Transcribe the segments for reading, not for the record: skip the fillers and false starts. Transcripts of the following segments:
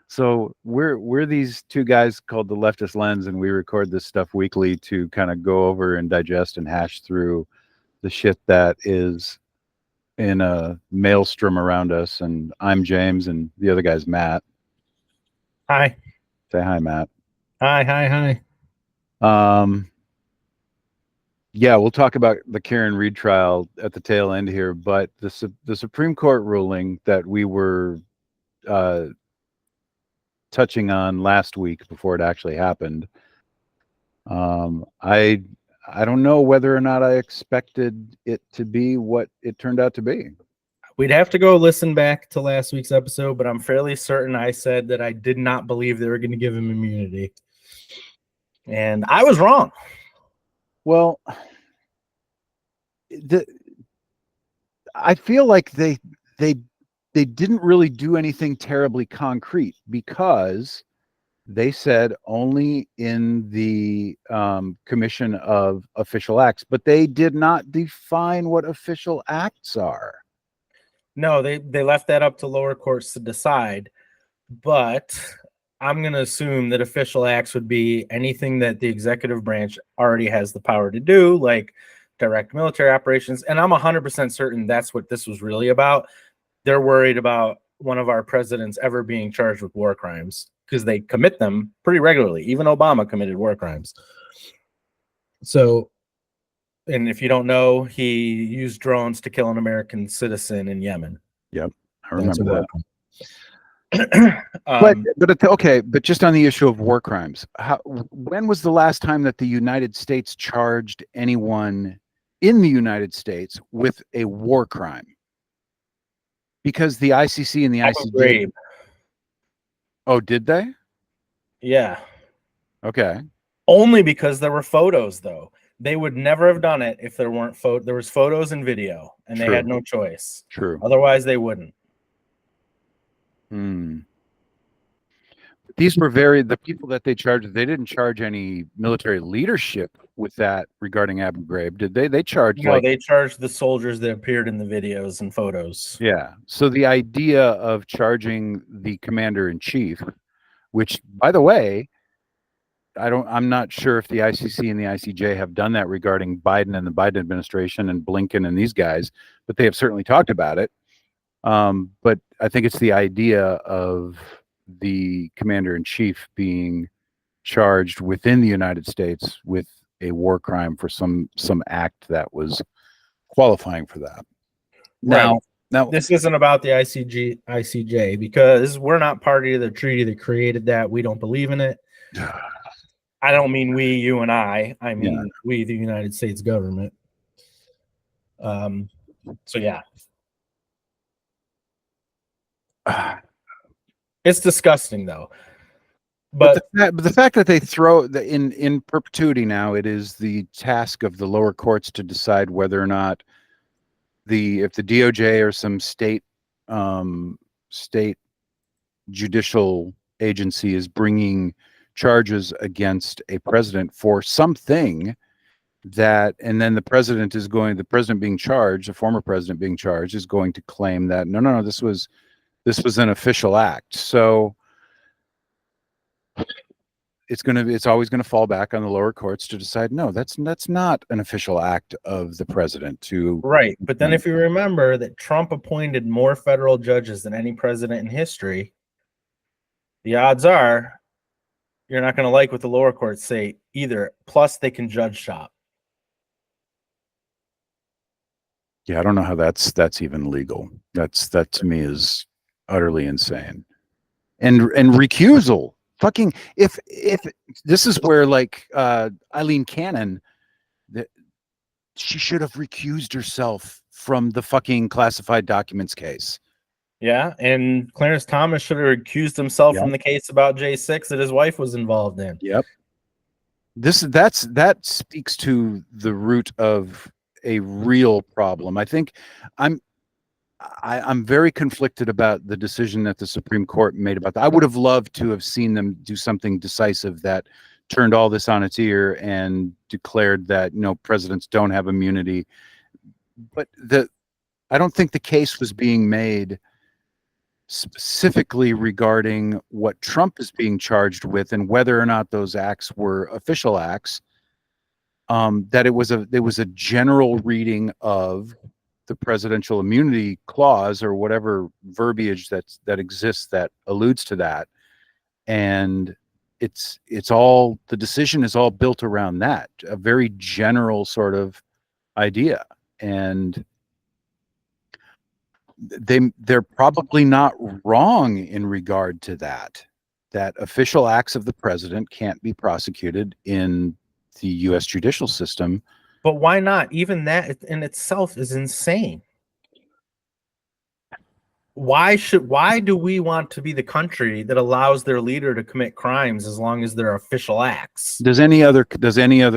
So we're these two guys called the Leftist Lens, and we record this stuff weekly to kind of go over and digest and hash through the shit that is in a maelstrom around us. And I'm James, and the other guy's Matt. Hi. Say hi, Matt. Hi. Yeah, we'll talk about the Karen Reed trial at the tail end here, but the Supreme Court ruling that we were touching on last week before it actually happened. I don't know whether or not I expected it to be what it turned out to be. We'd have to go listen back to last week's episode, but I'm fairly certain I said that I did not believe they were going to give him immunity. And I was wrong. Well, I feel like they didn't really do anything terribly concrete, because they said only in the commission of official acts, but they did not define what official acts are. No, they left that up to lower courts to decide, but I'm going to assume that official acts would be anything that the executive branch already has the power to do, like direct military operations. And I'm 100% certain that's what this was really about. They're worried about one of our presidents ever being charged with war crimes, because they commit them pretty regularly. Even Obama committed war crimes. So, and if you don't know, he used drones to kill an American citizen in Yemen. Yep, I remember that. But just on the issue of war crimes, when was the last time that the United States charged anyone in the United States with a war crime? Because the ICC and the ICJ. Oh, did they? Yeah. Okay. Only because there were photos, though. They would never have done it if there weren't there was photos and video, and They had no choice. True. Otherwise, they wouldn't. These were the people that they charged, they didn't charge any military leadership with that regarding Abu Ghraib, did they? They charged they charged the soldiers that appeared in the videos and photos. Yeah. So the idea of charging the commander in chief, which, by the way, I'm not sure if the ICC and the ICJ have done that regarding Biden and the Biden administration and Blinken and these guys, but they have certainly talked about it. But I think it's the idea of the commander in chief being charged within the United States with a war crime for some act that was qualifying for that. Now, this isn't about the ICJ, because we're not party to the treaty that created that. We don't believe in it. I don't mean we, you, and I mean we, the United States government. So yeah. It's disgusting, though. But the fact that they throw in perpetuity now, it is the task of the lower courts to decide whether or not if the DOJ or some state judicial agency is bringing charges against a president for something and then the president being charged, the former president being charged, is going to claim that no, this was an official act. So it's always going to fall back on the lower courts to decide, no, that's not an official act of the president to. Right. But then if you remember that Trump appointed more federal judges than any president in history, the odds are you're not going to like what the lower courts say either. Plus, they can judge shop. Yeah, I don't know how that's even legal. That to me is utterly insane. And recusal. Fucking if this is where, like, Eileen Cannon, she should have recused herself from the fucking classified documents case. Yeah, and Clarence Thomas should have recused himself from the case about J6 that his wife was involved in. Yep. That speaks to the root of a real problem. I think I'm very conflicted about the decision that the Supreme Court made about that. I would have loved to have seen them do something decisive that turned all this on its ear and declared that presidents don't have immunity. But I don't think the case was being made specifically regarding what Trump is being charged with and whether or not those acts were official acts, that it was a general reading of the presidential immunity clause or whatever verbiage that exists that alludes to that, and it's all, the decision is all built around that, a very general sort of idea. And they're probably not wrong in regard to that official acts of the president can't be prosecuted in the US judicial system. But why not? Even that in itself is insane. Why do we want to be the country that allows their leader to commit crimes as long as they're official acts? Does any other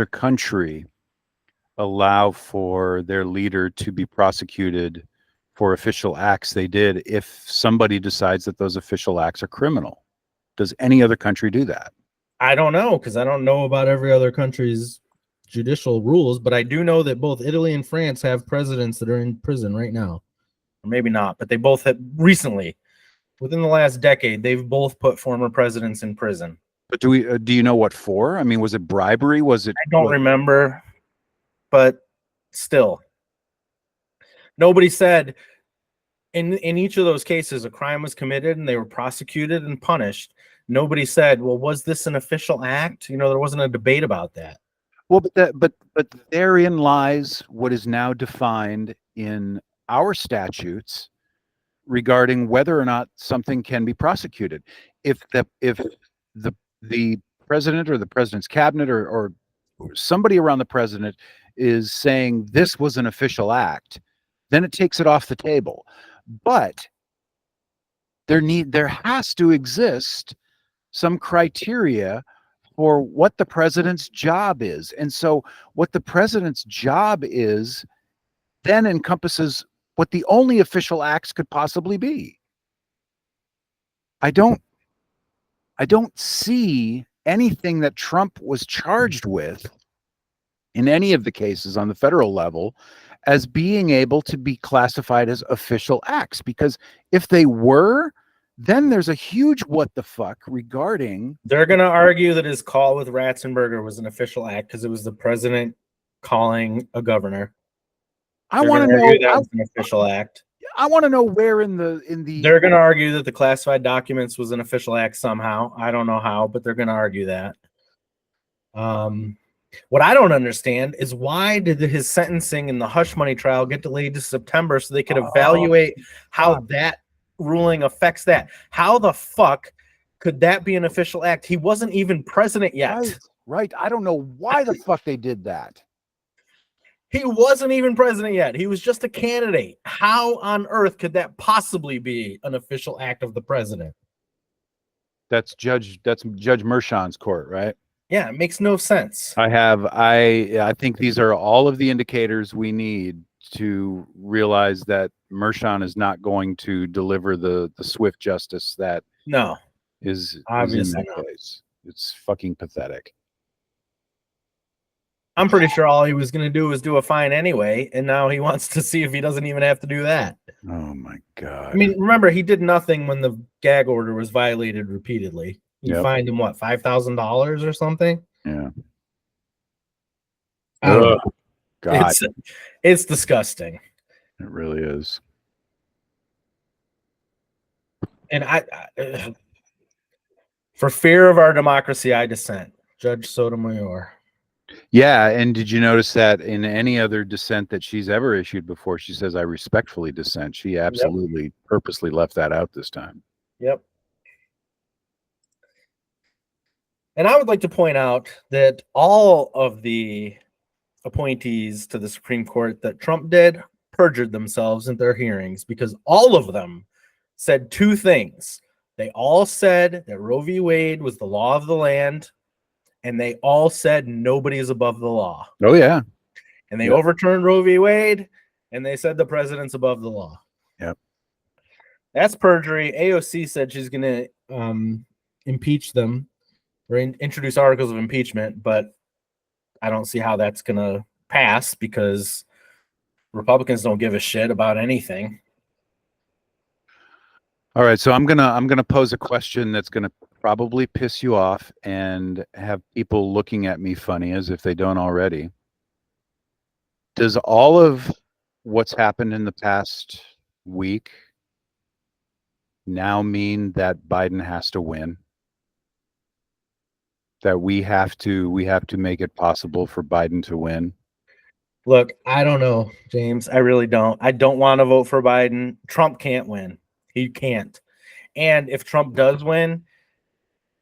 country allow for their leader to be prosecuted for official acts they did if somebody decides that those official acts are criminal? Does any other country do that? I don't know, because I don't know about every other country's judicial rules, but I do know that both Italy and France have presidents that are in prison right now. Or maybe not, but they both have recently, within the last decade, they've both put former presidents in prison. But do you know what for? I mean, was it bribery? Was it? I don't remember, but still, nobody said in each of those cases a crime was committed and they were prosecuted and punished. Nobody said, well, was this an official act? There wasn't a debate about that. Well, but therein lies what is now defined in our statutes regarding whether or not something can be prosecuted. If the president or the president's cabinet or somebody around the president is saying this was an official act, then it takes it off the table. But there has to exist some criteria for what the president's job is. And so what the president's job is then encompasses what the only official acts could possibly be. I don't see anything that Trump was charged with in any of the cases on the federal level as being able to be classified as official acts, because if they were, then there's a huge what the fuck regarding. They're going to argue that his call with Ratzenberger was an official act because it was the president calling a governor. I want to know that was an official act. I want to know where in the they're going to argue that the classified documents was an official act somehow. I don't know how, but they're going to argue that. What I don't understand is why did his sentencing in the hush money trial get delayed to September so they could evaluate how that ruling affects that? How the fuck could that be an official act? He wasn't even president yet. Right. I don't know why the fuck they did that. He wasn't even president yet. He was just a candidate. How on earth could that possibly be an official act of the president? That's Judge Mershon's court, right? Yeah, it makes no sense. I think these are all of the indicators we need to realize that Mershon is not going to deliver the swift justice that is obviously in that case. It's fucking pathetic. I'm pretty sure all he was going to do was do a fine anyway, and now he wants to see if he doesn't even have to do that. Oh my God. I mean, remember, he did nothing when the gag order was violated repeatedly. You fined him, what, $5,000 or something? Yeah. Oh, God. It's disgusting. It really is. And for fear of our democracy, I dissent. Judge Sotomayor. Yeah, and did you notice that in any other dissent that she's ever issued before, she says, I respectfully dissent. She absolutely purposely left that out this time. Yep. And I would like to point out that all of the appointees to the Supreme Court that Trump did perjured themselves in their hearings, because all of them said two things. They all said that Roe v. Wade was the law of the land, and they all said nobody is above the law. Oh, yeah. And they overturned Roe v. Wade, and they said the president's above the law. Yep. That's perjury. AOC said she's going to impeach them or introduce articles of impeachment, but I don't see how that's going to pass because Republicans don't give a shit about anything. All right, so I'm gonna pose a question that's gonna probably piss you off and have people looking at me funny as if they don't already. Does all of what's happened in the past week now mean that Biden has to win? That we have to make it possible for Biden to win? Look, I don't know, James. I really don't. I don't want to vote for Biden. Trump can't win. He can't. And if Trump does win,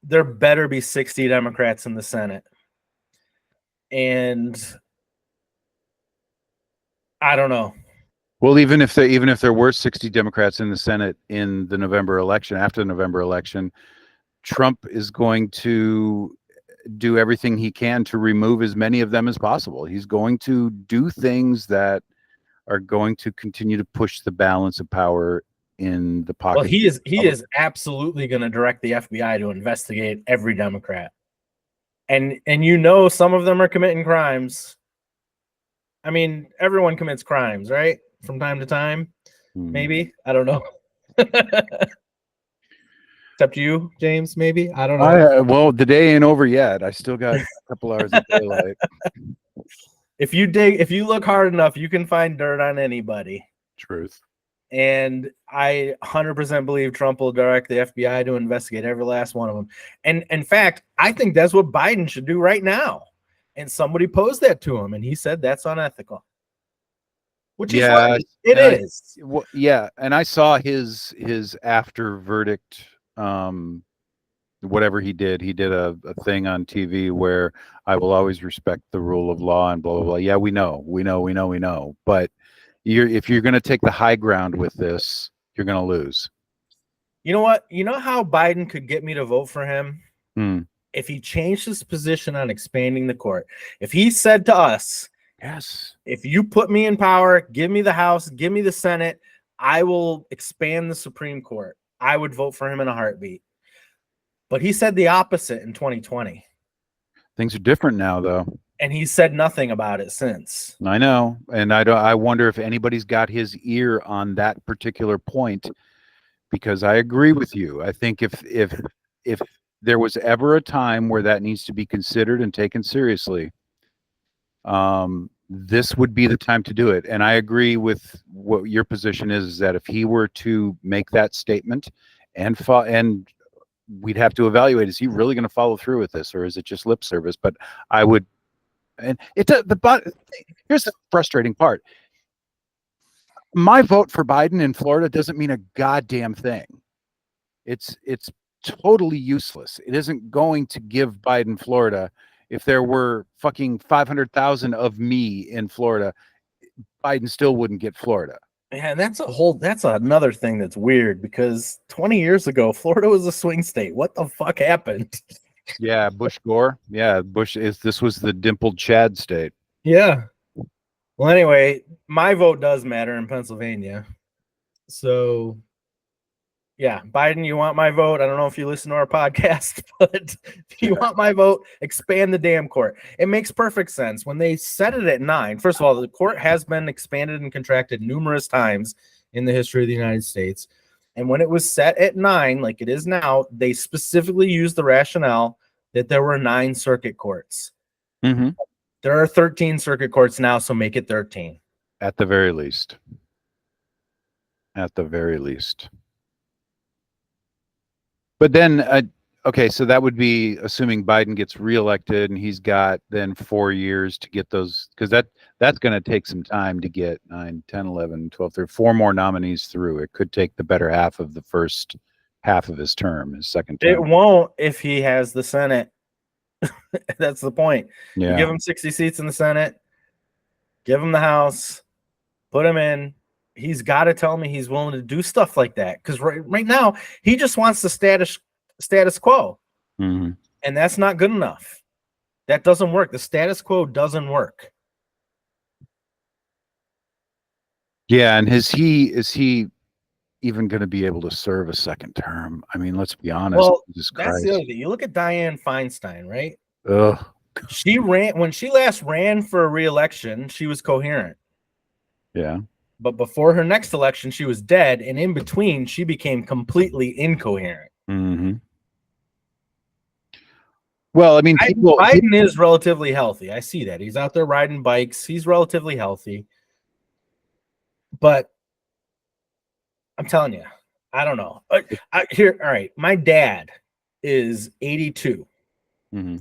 there better be 60 Democrats in the Senate. And I don't know. Well, even if there were 60 Democrats in the Senate in the November election, after the November election, Trump is going to do everything he can to remove as many of them as possible. He's going to do things that are going to continue to push the balance of power in the pocket. Well, he is absolutely going to direct the FBI to investigate every Democrat. And some of them are committing crimes. I mean, everyone commits crimes, right? From time to time. Maybe. I don't know. Except you, James, maybe. I don't know. Well, the day ain't over yet. I still got a couple hours of daylight. If you look hard enough, you can find dirt on anybody. Truth. And I 100% believe Trump will direct the FBI to investigate every last one of them. And in fact, I think that's what Biden should do right now. And somebody posed that to him, and he said that's unethical. Which is right. It is. Yeah, and I saw his after verdict. Whatever he did a thing on TV where I will always respect the rule of law and blah blah blah. Yeah, we know. But if you're going to take the high ground with this, you're going to lose. You know what? You know how Biden could get me to vote for him? If he changed his position on expanding the court. If he said to us, yes, if you put me in power, give me the House, give me the Senate, I will expand the Supreme Court. I would vote for him in a heartbeat. But he said the opposite in 2020. Things are different now, though. And he said nothing about it since. I know. And I wonder if anybody's got his ear on that particular point, because I agree with you. I think if there was ever a time where that needs to be considered and taken seriously, this would be the time to do it. And I agree with what your position is that if he were to make that statement and we'd have to evaluate, is he really going to follow through with this, or is it just lip service? But I would, and here's the frustrating part. My vote for Biden in Florida doesn't mean a goddamn thing. It's totally useless. It isn't going to give Biden Florida. If there were fucking 500,000 of me in Florida, Biden still wouldn't get Florida. Yeah, and that's another thing that's weird, because 20 years ago, Florida was a swing state. What the fuck happened? Yeah, Bush Gore. Yeah, this was the dimpled Chad state. Yeah. Well, anyway, my vote does matter in Pennsylvania. So, yeah, Biden, you want my vote? I don't know if you listen to our podcast, but if you want my vote, expand the damn court. It makes perfect sense. When they set it at 9, first of all, the court has been expanded and contracted numerous times in the history of the United States. And when it was set at 9, like it is now, they specifically used the rationale that there were 9 circuit courts. Mm-hmm. There are 13 circuit courts now, so make it 13. At the very least. At the very least. But then, okay, so that would be assuming Biden gets reelected and he's got then 4 years to get those, because that's going to take some time to get 9, 10, 11, 12, 13, 4 more nominees through. It could take the better half of the first half of his term, his second term. It won't if he has the Senate. That's the point. Yeah. You give him 60 seats in the Senate, give him the House, put him in. He's got to tell me he's willing to do stuff like that, because right now he just wants the status quo, mm-hmm. and that's not good enough. That doesn't work. The status quo doesn't work. Yeah, and is he even going to be able to serve a second term? I mean, let's be honest. Well, that's the other thing. You look at Dianne Feinstein, right? Ugh. When she last ran for a re-election, she was coherent. Yeah. But before her next election, she was dead, and in between, she became completely incoherent. Mm-hmm. Well, I mean, Biden is relatively healthy. I see that. He's out there riding bikes. He's relatively healthy. But I'm telling you, I don't know. All right. My dad is 82. Mm-hmm.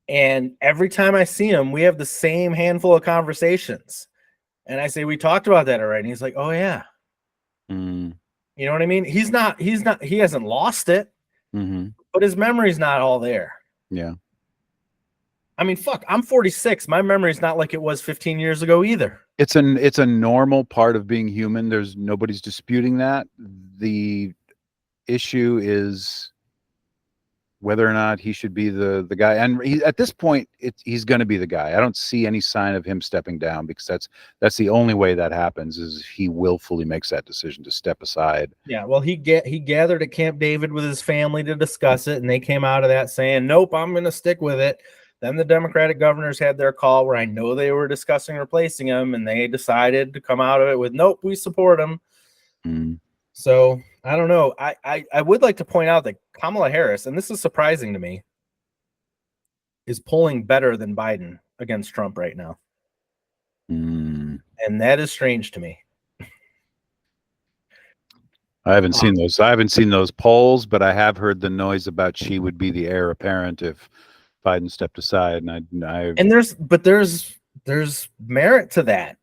And every time I see him, we have the same handful of conversations. And I say, we talked about that already. And he's like, oh, yeah. Mm-hmm. You know what I mean? He hasn't lost it, Mm-hmm. but his memory's not all there. Yeah. I mean, fuck, I'm 46. My memory's not like it was 15 years ago either. It's a normal part of being human. Nobody's disputing that. The issue is whether or not he should be the guy. And at this point, he's going to be the guy. I don't see any sign of him stepping down, because that's the only way that happens, is if he willfully makes that decision to step aside. Yeah, well, he gathered at Camp David with his family to discuss it, and they came out of that saying, nope, I'm going to stick with it. Then the Democratic governors had their call, where I know they were discussing replacing him, and they decided to come out of it with, nope, we support him. Mm. So I don't know. I would like to point out that Kamala Harris, and this is surprising to me, is polling better than Biden against Trump right now. Mm. And that is strange to me. I haven't seen those polls, but I have heard the noise about she would be the heir apparent if Biden stepped aside. And there's merit to that.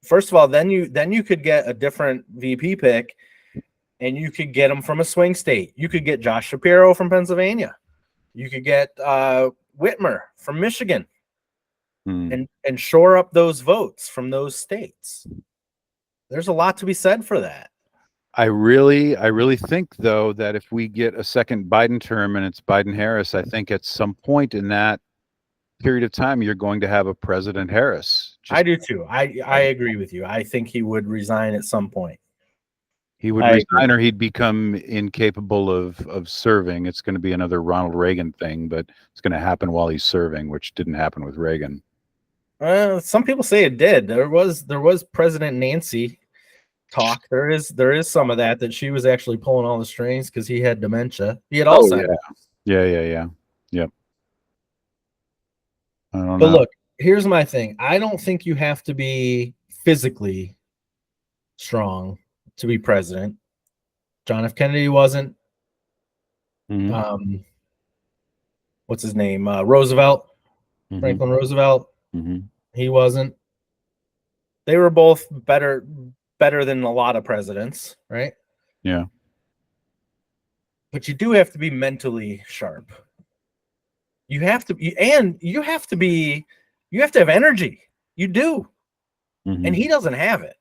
First of all, then you could get a different VP pick, and you could get him from a swing state. You could get Josh Shapiro from Pennsylvania. You could get Whitmer from Michigan, and shore up those votes from those states. There's a lot to be said for that. I really think, though, that if we get a second Biden term and it's Biden-Harris, I think at some point in that period of time, you're going to have a President Harris. I do too. I agree with you. I think he would resign at some point. He would resign, or he'd become incapable of serving. It's going to be another Ronald Reagan thing, but it's going to happen while he's serving, which didn't happen with Reagan. Some people say it did. There was President Nancy talk. There is some of that she was actually pulling all the strings because he had dementia. He had Alzheimer's. Yeah. Yep. I don't know. Look, here's my thing. I don't think you have to be physically strong to be president. John F. Kennedy wasn't. Mm-hmm. What's his name? Roosevelt. Mm-hmm. Franklin Roosevelt. Mm-hmm. He wasn't. They were both better than a lot of presidents, right? Yeah. But you do have to be mentally sharp. You have to have energy. You do. Mm-hmm. And he doesn't have it.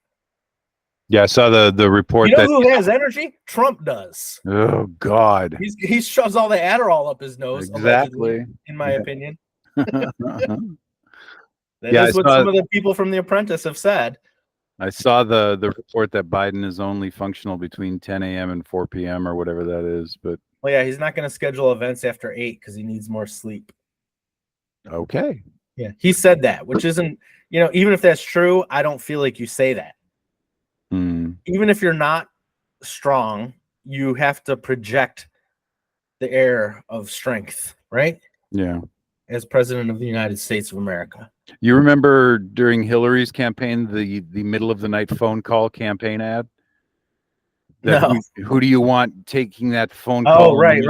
Yeah, I saw the report. You know who has energy? Trump does. Oh God. He shoves all the Adderall up his nose. Exactly. In my opinion. That is what some of the people from The Apprentice have said. I saw the report that Biden is only functional between 10 a.m. and 4 p.m. or whatever that is. But well, yeah, he's not going to schedule events after 8 because he needs more sleep. Okay. Yeah, he said that, which isn't, even if that's true, I don't feel like you say that. Even if you're not strong, you have to project the air of strength, right? Yeah. As president of the United States of America. You remember during Hillary's campaign, the middle of the night phone call campaign ad? No. Who do you want taking that phone call? Oh, right.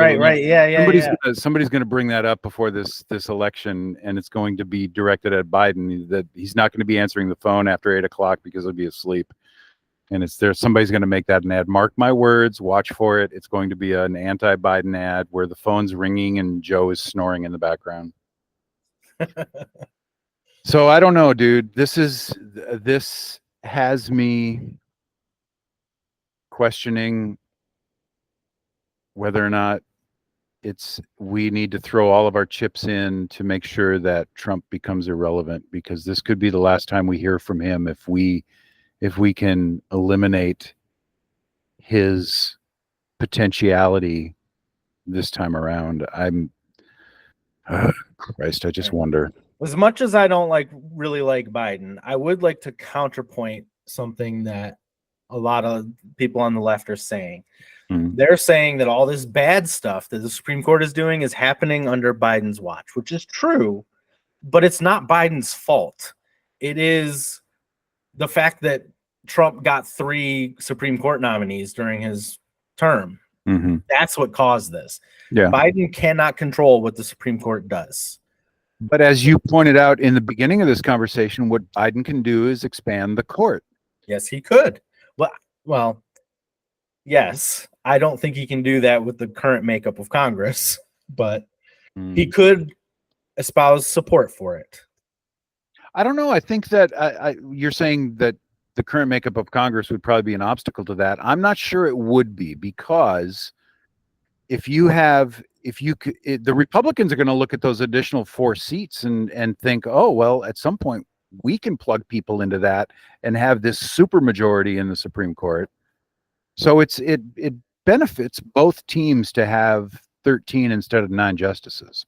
Yeah. Somebody's going to bring that up before this election, and it's going to be directed at Biden. That he's not going to be answering the phone after 8 o'clock because he'll be asleep. And somebody's going to make that an ad. Mark my words, watch for it. It's going to be an anti-Biden ad where the phone's ringing and Joe is snoring in the background. So I don't know, dude. This has me questioning whether or not we need to throw all of our chips in to make sure that Trump becomes irrelevant, because this could be the last time we hear from him if we can eliminate his potentiality this time around. Christ, I just wonder. As much as I don't really like Biden, I would like to counterpoint something that a lot of people on the left are saying. They're saying that all this bad stuff that the Supreme Court is doing is happening under Biden's watch, which is true, but it's not Biden's fault. It is the fact that Trump got 3 Supreme Court nominees during his term. That's what caused this. Yeah. Biden cannot control what the Supreme Court does. But as you pointed out in the beginning of this conversation, what Biden can do is expand the court. Yes, he could. Well, yes. I don't think he can do that with the current makeup of Congress, but he could espouse support for it. I don't know. I think that you're saying that the current makeup of Congress would probably be an obstacle to that. I'm not sure it would be, because the Republicans are going to look at those additional 4 seats and think, oh, well, at some point we can plug people into that and have this super majority in the Supreme Court. So it benefits both teams to have 13 instead of 9 justices.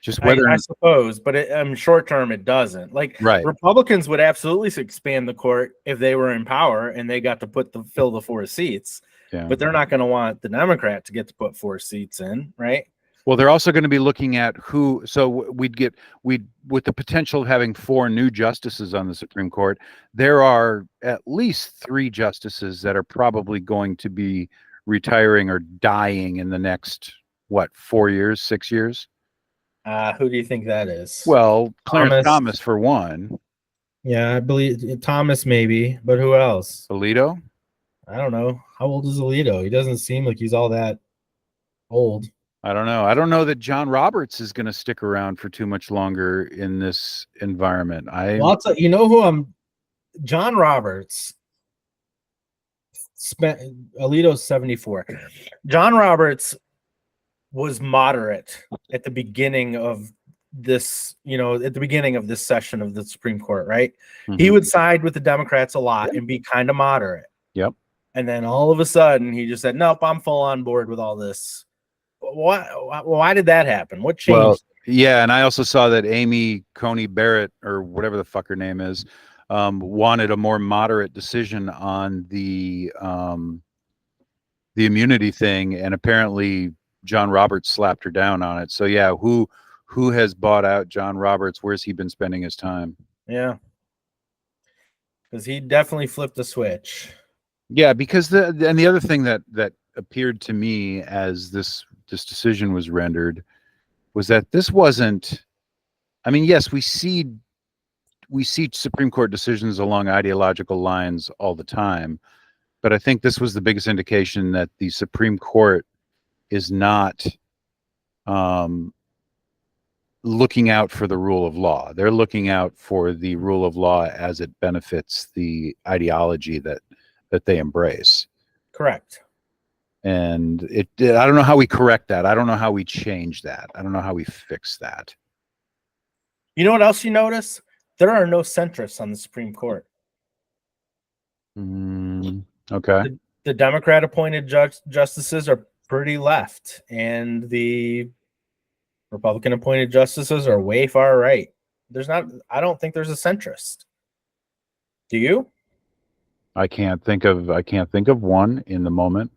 Just whether I suppose, but short term it doesn't. Right. Republicans would absolutely expand the court if they were in power and they got to fill the 4 seats. Yeah. But they're not going to want the Democrat to get to put 4 seats in, right? Well, they're also going to be looking at who. So with the potential of having 4 new justices on the Supreme Court, there are at least 3 justices that are probably going to be retiring or dying in the next 4 years, 6 years. Who do you think that is? Well, Clarence Thomas for one. Yeah, I believe Thomas maybe, but who else? Alito? I don't know. How old is Alito? He doesn't seem like he's all that old. I don't know. I don't know that John Roberts is going to stick around for too much longer in this environment. You know who John Roberts spent. Alito's 74. John Roberts was moderate at the beginning of this, session of the Supreme Court, right? He would side with the Democrats a lot and be kind of moderate. Yep. And then all of a sudden he just said, nope, I'm full on board with all this. Why did that happen? What changed? Well, yeah, and I also saw that Amy Coney Barrett, or whatever the fuck her name is, wanted a more moderate decision on the immunity thing, and apparently John Roberts slapped her down on it. So yeah, who has bought out John Roberts? Where's he been spending his time? Yeah, because he definitely flipped the switch. Yeah, because the other thing that appeared to me as this decision was rendered was that this wasn't. I mean, yes, we see Supreme Court decisions along ideological lines all the time, but I think this was the biggest indication that the Supreme Court is not looking out for the rule of law. They're looking out for the rule of law as it benefits the ideology that they embrace. Correct. And I don't know how we correct that. I don't know how we change that. I don't know how we fix that. You know what else you notice? There are no centrists on the Supreme Court. Okay. The Democrat appointed justices are pretty left, and the Republican appointed justices are way far right. I don't think there's a centrist. Do you? I can't think of one in the moment.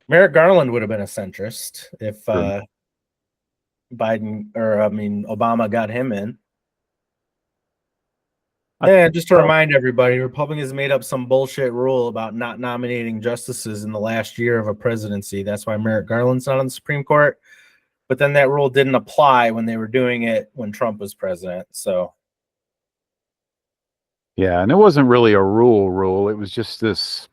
Merrick Garland would have been a centrist if Obama got him in. Yeah, just to remind everybody, Republicans made up some bullshit rule about not nominating justices in the last year of a presidency. That's why Merrick Garland's not on the Supreme Court. But then that rule didn't apply when they were doing it when Trump was president. So, yeah, and it wasn't really a rule. It was just this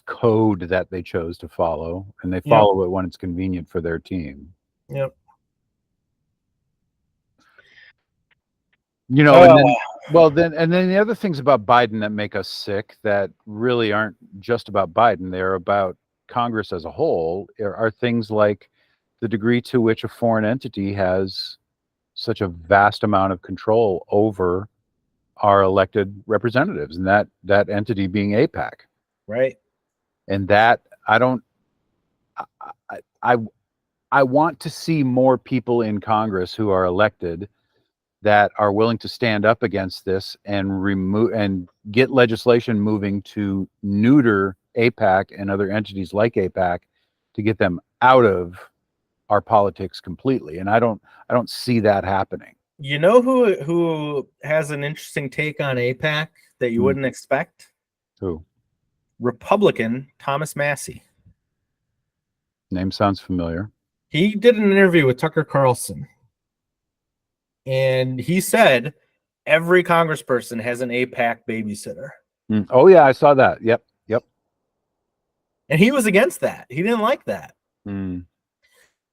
code that they chose to follow, and they follow it when it's convenient for their team. Yep. And then the other things about Biden that make us sick that really aren't just about Biden, they're about Congress as a whole, are things like the degree to which a foreign entity has such a vast amount of control over our elected representatives, and that entity being AIPAC. Right. And that I want to see more people in Congress who are elected that are willing to stand up against this and remove and get legislation moving to neuter APAC and other entities like APAC to get them out of our politics completely. And I don't see that happening. You know who has an interesting take on APAC that you wouldn't expect? Who? Republican Thomas Massey. Name sounds familiar. He did an interview with Tucker Carlson, and he said every congressperson has an APAC babysitter. Oh yeah, I saw that. Yep. And he was against that. He didn't like that. Mm.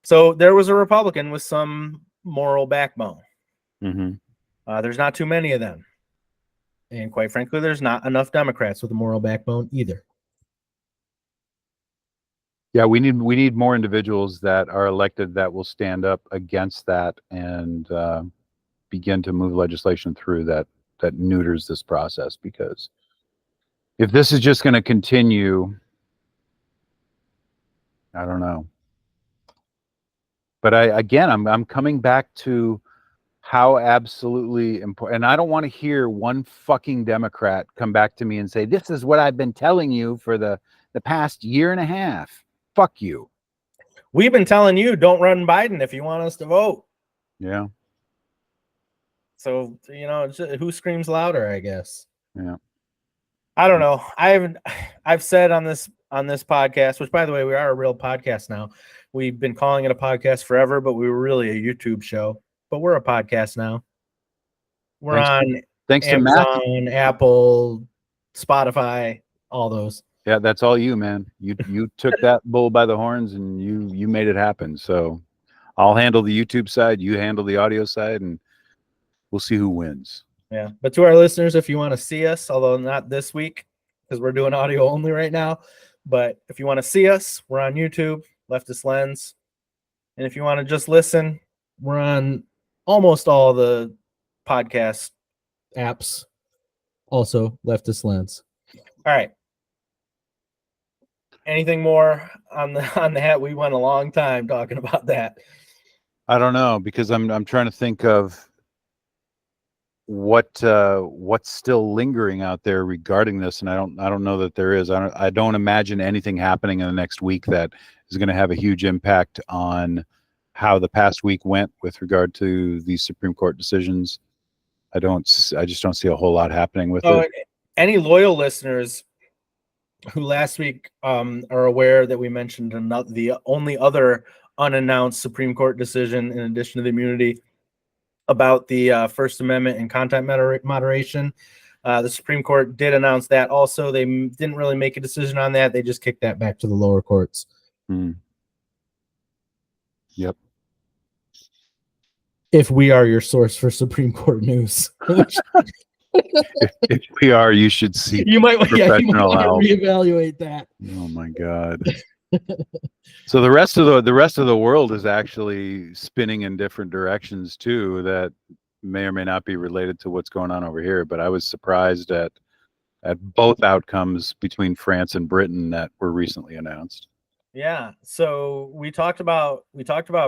So there was a Republican with some moral backbone. Mm-hmm. There's not too many of them. And quite frankly, there's not enough Democrats with a moral backbone either. Yeah, we need more individuals that are elected that will stand up against that and begin to move legislation through that neuters this process. Because if this is just going to continue, I don't know. But I'm coming back to how absolutely important. And I don't want to hear one fucking Democrat come back to me and say, "This is what I've been telling you for the past year and a half." Fuck you. We've been telling you, don't run Biden if you want us to vote. Yeah. So, it's just, who screams louder, I guess. Yeah. I don't know. I've said on this podcast, which by the way, we are a real podcast now. We've been calling it a podcast forever, but we were really a YouTube show. But we're a podcast now. We're thanks Amazon, to Matthew. Apple, Spotify, all those. Yeah, that's all you, man. You took that bull by the horns and you made it happen. So I'll handle the YouTube side, you handle the audio side, and we'll see who wins. Yeah. But to our listeners, if you want to see us, although not this week, because we're doing audio only right now, but if you want to see us, we're on YouTube, Leftist Lens. And if you want to just listen, we're on almost all the podcast apps. Also, Leftist Lens. All right. Anything more on that? We went a long time talking about that. I don't know, because I'm trying to think of what's still lingering out there regarding this, and I don't know that there is. I don't imagine anything happening in the next week that is going to have a huge impact on how the past week went with regard to these Supreme Court decisions. I just don't see a whole lot happening with it. Any loyal listeners who last week are aware that we mentioned the only other unannounced Supreme Court decision, in addition to the immunity, about the First Amendment and content moderation. The Supreme Court did announce that also. They didn't really make a decision on that. They just kicked that back to the lower courts. Yep. If we are your source for Supreme Court news. if we are, you should see. You might want to help. reevaluate that. Oh my God. So the rest of the world is actually spinning in different directions too, that may or may not be related to what's going on over here. But I was surprised at both outcomes between France and Britain that were recently announced. Yeah. So we talked about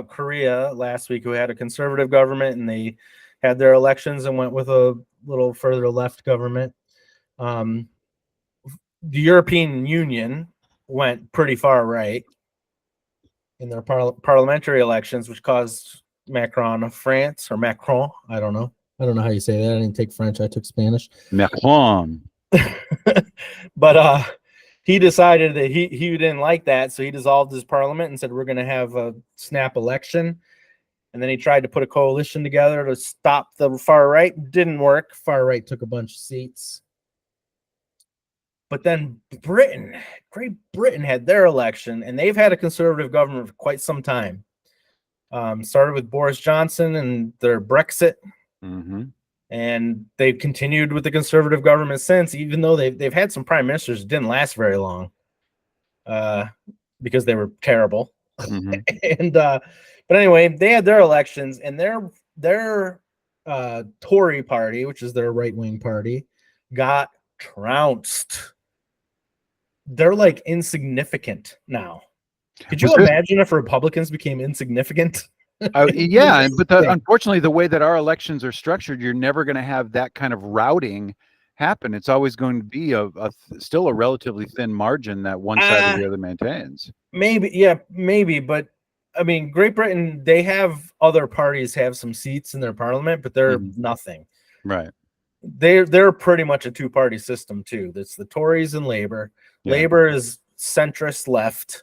Korea last week, who had a conservative government, and they had their elections and went with a little further left government. The European Union went pretty far right in their parliamentary elections, which caused Macron of France, or Macron. I don't know how you say that. I didn't take French. I took Spanish. Macron. But he decided that he didn't like that, so he dissolved his parliament and said, we're going to have a snap election. And then he tried to put a coalition together to stop the far right. Didn't work. Far right took a bunch of seats. But then Great Britain had their election, and they've had a conservative government for quite some time. Started with Boris Johnson and their Brexit. Mm-hmm. And they've continued with the conservative government since, even though they've had some prime ministers that didn't last very long because they were terrible. Mm-hmm. But anyway, they had their elections, and their Tory party, which is their right-wing party, got trounced. They're like insignificant now. Could you imagine if Republicans became insignificant? Yeah, but unfortunately, the way that our elections are structured, you're never going to have that kind of routing happen. It's always going to be still a relatively thin margin that one side or the other maintains. Maybe, but I mean, Great Britain, they have other parties have some seats in their parliament, but they're nothing. Right. They're pretty much a two-party system too. That's the Tories and Labor. Yeah. Labor is centrist left,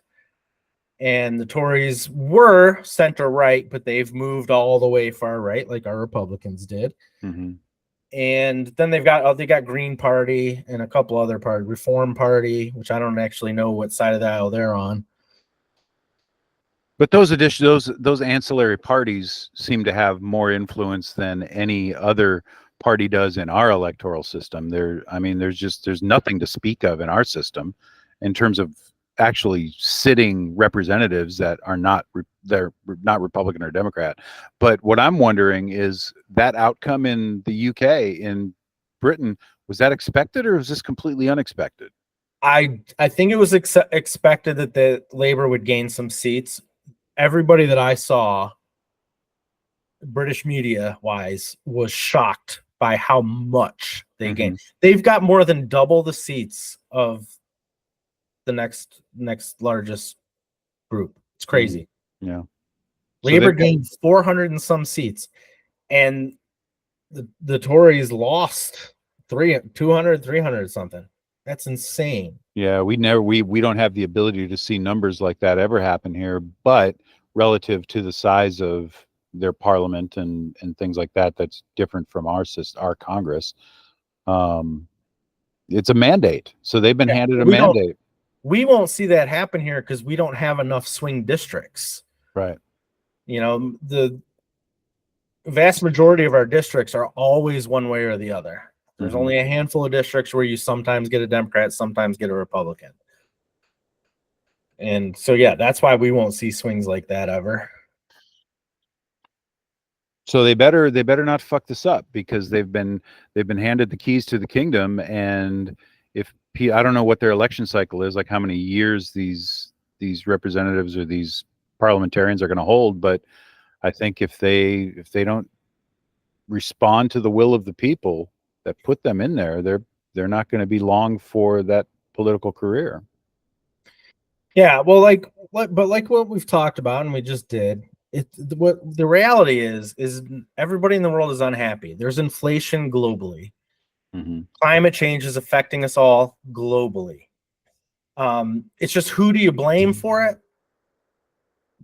and the Tories were center right, but they've moved all the way far right, like our Republicans did. And then they got Green Party and a couple other parties, Reform Party, which I don't actually know what side of the aisle they're on. But those ancillary parties seem to have more influence than any other party does in our electoral system. There's nothing to speak of in our system in terms of actually sitting representatives that are not Republican or Democrat. But what I'm wondering is that outcome in the UK, in Britain, was that expected or was this completely unexpected? I think it was expected that the Labor would gain some seats. Everybody that I saw, British media wise, was shocked by how much they gained. They've got more than double the seats of the next largest group. It's crazy. Yeah. Labor gained 400 and some seats, and the Tories lost 200, 300 something. That's insane. Yeah, we don't have the ability to see numbers like that ever happen here, but relative to the size of their parliament and things like that, that's different from our Congress. It's a mandate. So they've been handed a mandate. We won't see that happen here because we don't have enough swing districts. Right. You know, the vast majority of our districts are always one way or the other. There's only a handful of districts where you sometimes get a Democrat, sometimes get a Republican. And so, yeah, that's why we won't see swings like that ever. So they better not fuck this up, because they've been handed the keys to the kingdom. And I don't know what their election cycle is, like how many years these representatives or these parliamentarians are going to hold, but I think if they don't respond to the will of the people that put them in there, they're not going to be long for that political career. Yeah, well, like what we've talked about and we just did, what the reality is everybody in the world is unhappy. There's inflation globally. Climate change is affecting us all globally. It's just, who do you blame for it?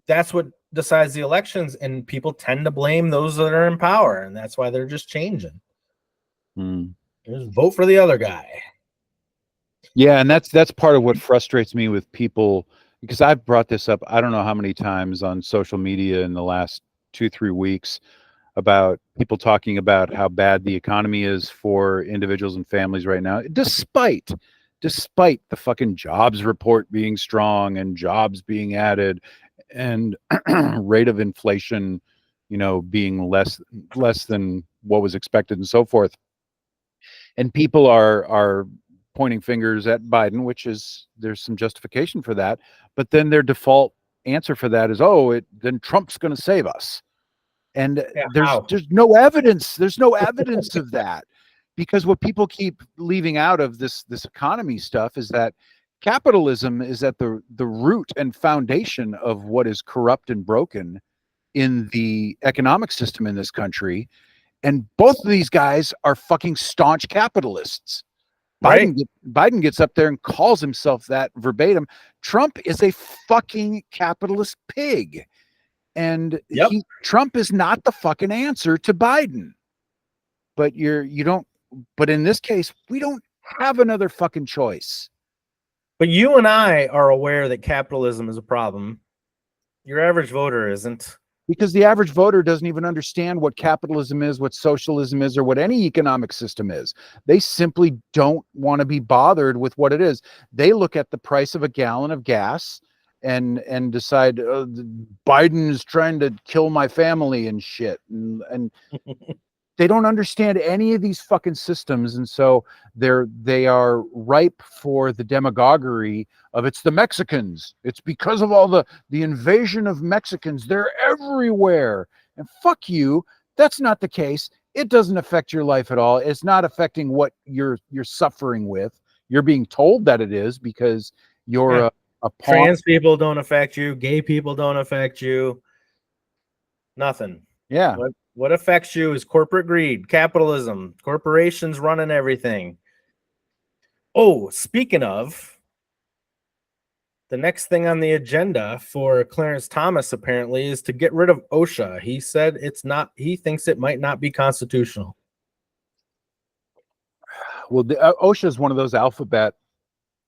That's what decides the elections, and people tend to blame those that are in power, and that's why they're just changing. Just vote for the other guy. Yeah, and that's part of what frustrates me with people, because I've brought this up I don't know how many times on social media in the last 2-3 weeks, about people talking about how bad the economy is for individuals and families right now, despite the fucking jobs report being strong and jobs being added and rate of inflation, being less than what was expected and so forth. And people are pointing fingers at Biden, which is, there's some justification for that, but then their default answer for that is, then Trump's going to save us. And there's no evidence. There's no evidence of that, because what people keep leaving out of this economy stuff is that capitalism is at the root and foundation of what is corrupt and broken in the economic system in this country. And both of these guys are fucking staunch capitalists. Right. Biden gets up there and calls himself that verbatim. Trump is a fucking capitalist pig. And Trump is not the fucking answer to Biden. But but in this case, we don't have another fucking choice. But you and I are aware that capitalism is a problem. Your average voter isn't. Because the average voter doesn't even understand what capitalism is, what socialism is, or what any economic system is. They simply don't want to be bothered with what it is. They look at the price of a gallon of gas and decide, Biden is trying to kill my family and shit. And They don't understand any of these fucking systems, and so they are ripe for the demagoguery of it's the Mexicans. It's because of all the invasion of Mexicans. They're everywhere. And fuck you. That's not the case. It doesn't affect your life at all. It's not affecting what you're suffering with. You're being told that it is because you're a pawn. Trans people don't affect you. Gay people don't affect you. Nothing. Yeah. What affects you is corporate greed, capitalism, corporations running everything. Oh, speaking of, the next thing on the agenda for Clarence Thomas apparently is to get rid of OSHA. He said he thinks it might not be constitutional. Well, OSHA is one of those alphabet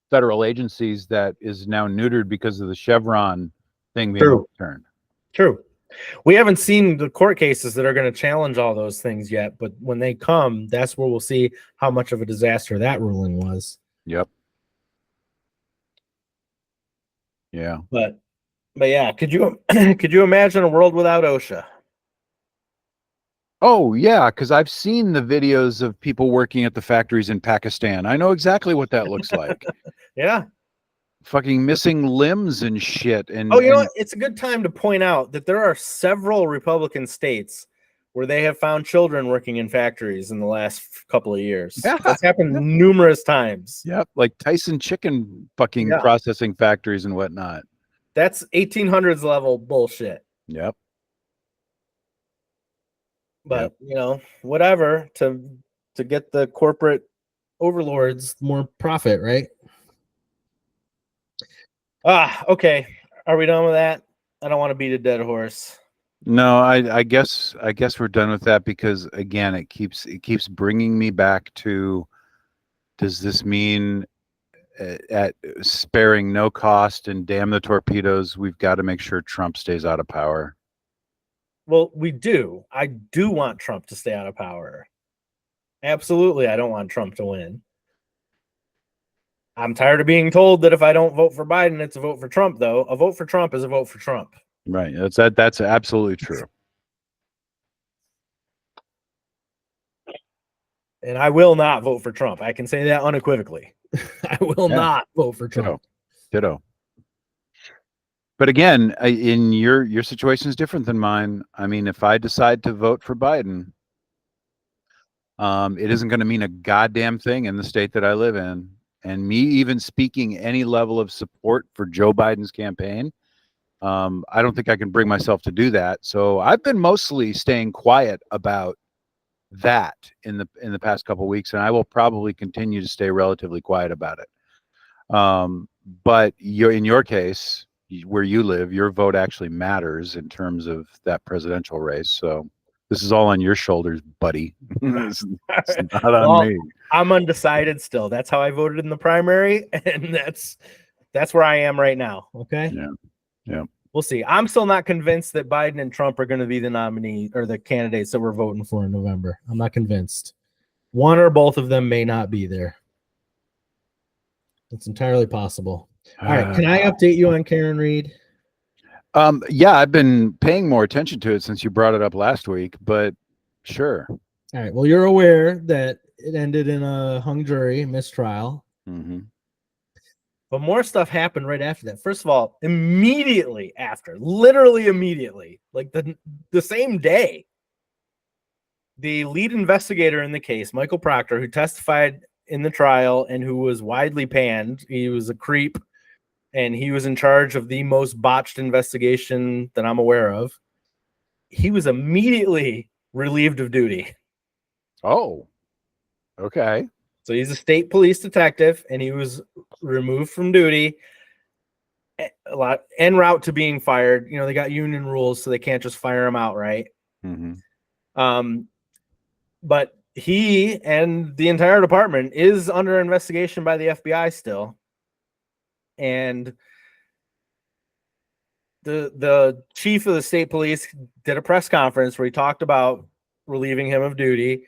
federal agencies that is now neutered because of the Chevron thing being overturned. True. We haven't seen the court cases that are going to challenge all those things yet, but when they come, that's where we'll see how much of a disaster that ruling was. Yep. Yeah. But yeah, could you imagine a world without OSHA? Oh yeah, because I've seen the videos of people working at the factories in Pakistan. I know exactly what that looks like. Yeah. Fucking missing limbs and shit. And know what? It's a good time to point out that there are several Republican states where they have found children working in factories in the last couple of years. Yeah. That's happened numerous times. Yep, like Tyson chicken fucking processing factories and whatnot. That's 1800s level bullshit. Yep. But whatever to get the corporate overlords more profit, right? Okay. Are we done with that? I don't want to beat a dead horse. No, I guess we're done with that because again, it keeps bringing me back to, does this mean at sparing no cost and damn the torpedoes, we've got to make sure Trump stays out of power? Well, we do. I do want Trump to stay out of power. Absolutely, I don't want Trump to win. I'm tired of being told that if I don't vote for Biden, it's a vote for Trump, though. A vote for Trump is a vote for Trump. Right. That's absolutely true. And I will not vote for Trump. I can say that unequivocally. I will not vote for Trump. Ditto. But again, in your situation is different than mine. I mean, if I decide to vote for Biden, it isn't going to mean a goddamn thing in the state that I live in. And me even speaking any level of support for Joe Biden's campaign, I don't think I can bring myself to do that. So I've been mostly staying quiet about that in the past couple of weeks, and I will probably continue to stay relatively quiet about it. But in your case, where you live, your vote actually matters in terms of that presidential race. So this is all on your shoulders, buddy. It's not on me. I'm undecided still. That's how I voted in the primary, and that's where I am right now. Okay. Yeah. We'll see. I'm still not convinced that Biden and Trump are going to be the nominee or the candidates that we're voting for in November. I'm not convinced. One or both of them may not be there. It's entirely possible. All right. Can I update you on Karen Reed? Yeah, I've been paying more attention to it since you brought it up last week, but sure. All right. Well, you're aware that it ended in a hung jury mistrial. Mm-hmm. But more stuff happened right after that. First of all, immediately after, literally immediately, like the same day, the lead investigator in the case, Michael Proctor, who testified in the trial and who was widely panned, he was a creep, and he was in charge of the most botched investigation that I'm aware of. He was immediately relieved of duty. Oh, okay. So he's a state police detective, and he was removed from duty en route to being fired. They got union rules, so they can't just fire him outright. Mm-hmm. But he and the entire department is under investigation by the FBI still. And the chief of the state police did a press conference where he talked about relieving him of duty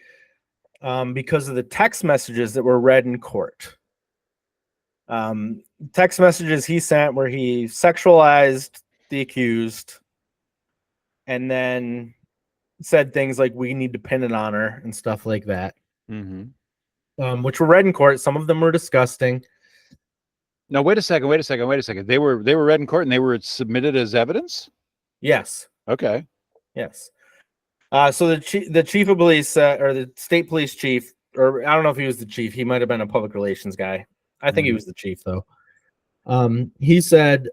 because of the text messages that were read in court. Text messages he sent where he sexualized the accused and then said things like, we need to pin it on her and stuff like that, which were read in court. Some of them were disgusting. No, wait a second. They were read in court and they were submitted as evidence? Yes. Okay. Yes. So the chief of police, or the state police chief, or I don't know if he was the chief. He might have been a public relations guy. I think he was the chief, though. He said,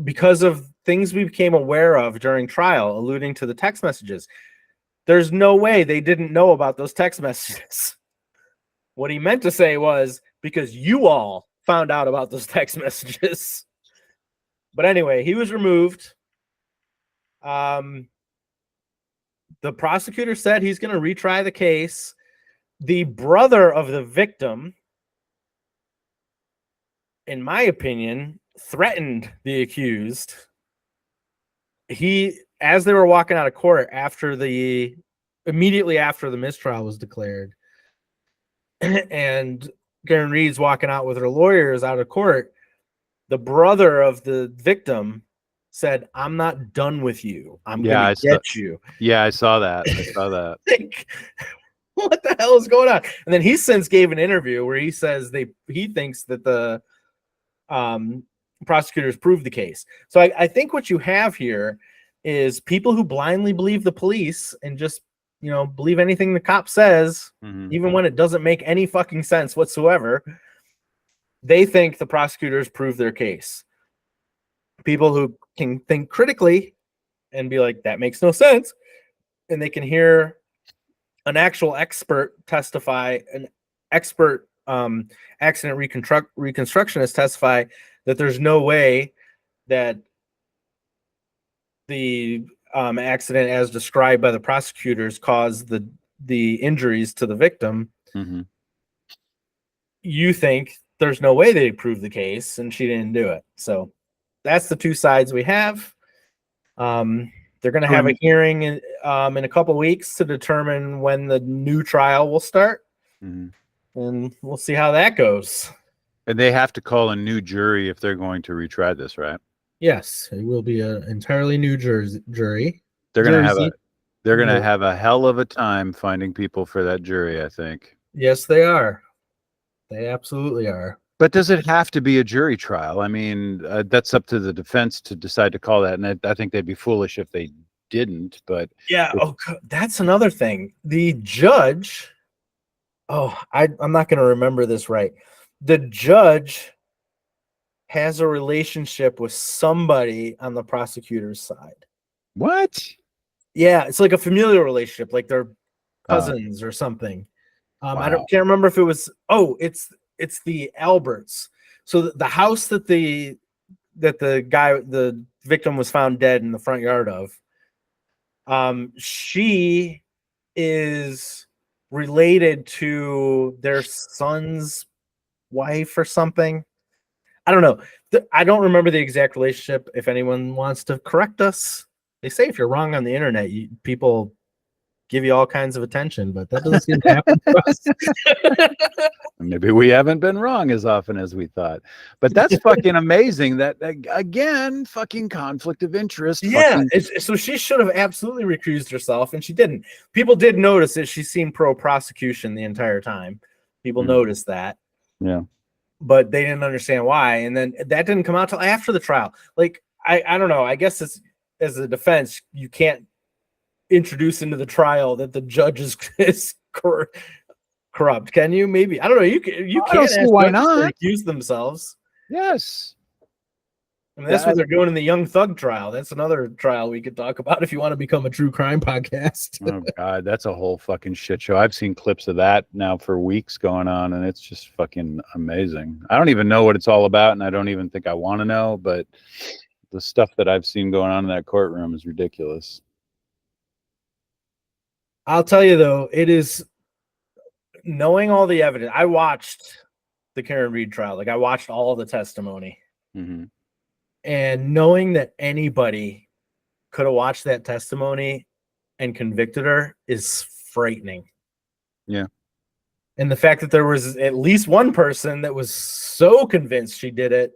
because of things we became aware of during trial, alluding to the text messages, there's no way they didn't know about those text messages. What he meant to say was, because you all found out about those text messages. But anyway, he was removed. The prosecutor said he's going to retry the case. The brother of the victim, in my opinion, threatened the accused. As they were walking out of court immediately after the mistrial was declared, and Karen Reed's walking out with her lawyers out of court, the brother of the victim said, "I'm not done with you. I'm going to get you." Yeah, I saw that. Like, what the hell is going on? And then he since gave an interview where he says he thinks that the prosecutors proved the case. So I think what you have here is people who blindly believe the police and just, believe anything the cop says, even when it doesn't make any fucking sense whatsoever. They think the prosecutors proved their case. People who can think critically and be like, that makes no sense, and they can hear an actual expert testify, an expert accident reconstructionist testify that there's no way that the accident as described by the prosecutors caused the injuries to the victim. You think there's no way they proved the case and she didn't do it. So that's the two sides we have. They're going to have a hearing in a couple weeks to determine when the new trial will start. And we'll see how that goes. And they have to call a new jury if they're going to retry this, right? Yes, it will be an entirely new jury. They're going to have a hell of a time finding people for that jury, I think. Yes, they are. They absolutely are. But does it have to be a jury trial? I mean, that's up to the defense to decide to call that. And I think they'd be foolish if they didn't. But yeah, that's another thing. The judge, I'm not going to remember this right. The judge has a relationship with somebody on the prosecutor's side. What? Yeah, it's like a familial relationship, like they're cousins or something. Wow. I can't remember if it was. It's the Alberts. So the house that the victim was found dead in the front yard of, she is related to their son's wife or something. I don't know. I don't remember the exact relationship. If anyone wants to correct us, they say if you're wrong on the internet, people give you all kinds of attention, but that doesn't seem to happen to us. Maybe we haven't been wrong as often as we thought. But that's fucking amazing. That, again, fucking conflict of interest. Yeah, so she should have absolutely recused herself, and she didn't. People did notice that she seemed pro-prosecution the entire time. People noticed that. Yeah. But they didn't understand why. And then that didn't come out till after the trial. Like, I don't know. I guess as a defense, you can't introduce into the trial that the judge is corrupt. Can you? Maybe. I don't know. You can't ask why not accuse themselves. Yes. I mean, that's what they're doing in the Young Thug trial. That's another trial we could talk about if you want to become a true crime podcast. Oh God, that's a whole fucking shit show. I've seen clips of that now for weeks going on, and it's just fucking amazing. I don't even know what it's all about, and I don't even think I want to know, but the stuff that I've seen going on in that courtroom is ridiculous. I'll tell you, though, it is knowing all the evidence. I watched the Karen Reed trial. Like, I watched all the testimony. And knowing that anybody could have watched that testimony and convicted her is frightening. Yeah. And the fact that there was at least one person that was so convinced she did it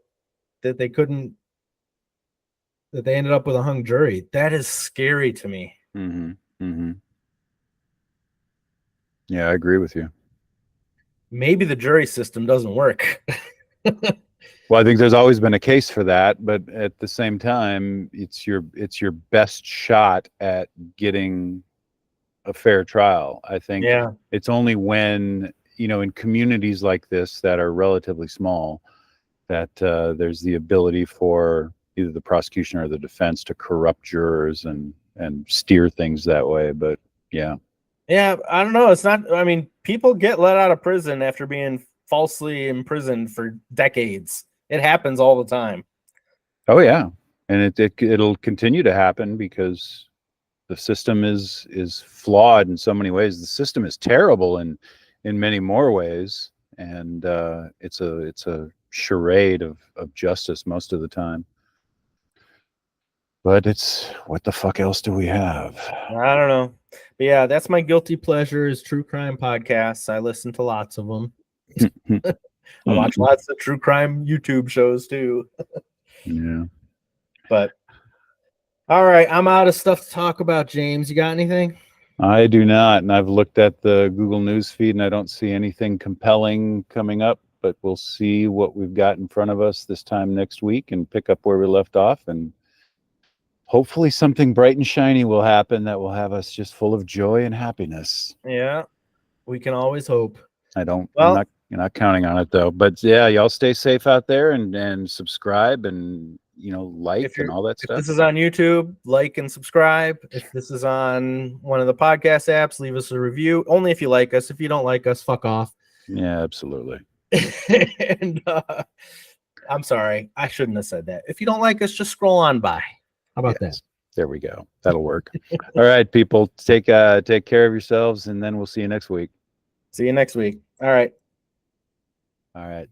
that they couldn't that they ended up with a hung jury. That is scary to me. Mm-hmm. Mm-hmm. Yeah, I agree with you. Maybe the jury system doesn't work. Well, I think there's always been a case for that, but at the same time, it's your best shot at getting a fair trial. I think Yeah. it's only when, in communities like this that are relatively small, that there's the ability for either the prosecution or the defense to corrupt jurors and steer things that way. But yeah. Yeah, I don't know. It's not, I mean, people get let out of prison after being falsely imprisoned for decades. It happens all the time. Oh yeah, and it'll continue to happen because the system is flawed in so many ways. The system is terrible in many more ways, and it's a charade of justice most of the time. But it's, what the fuck else do we have? I don't know. But yeah, that's my guilty pleasure is true crime podcasts. I listen to lots of them. I watch lots of true crime YouTube shows too. Yeah. But all right, I'm out of stuff to talk about, James. You got anything? I do not, and I've looked at the Google News feed and I don't see anything compelling coming up, but we'll see what we've got in front of us this time next week and pick up where we left off, and hopefully something bright and shiny will happen that will have us just full of joy and happiness. Yeah, we can always hope. I'm Well, not counting on it though, but yeah, y'all stay safe out there and subscribe and like and all that if stuff. this is on YouTube, like and subscribe. If this is on one of the podcast apps, leave us a review. Only if you like us. If you don't like us, fuck off. Yeah, absolutely. And I'm sorry, I shouldn't have said that. If you don't like us, just scroll on by. How about that? There we go. That'll work. All right, people, take care of yourselves, and then we'll see you next week. See you next week. All right. All right.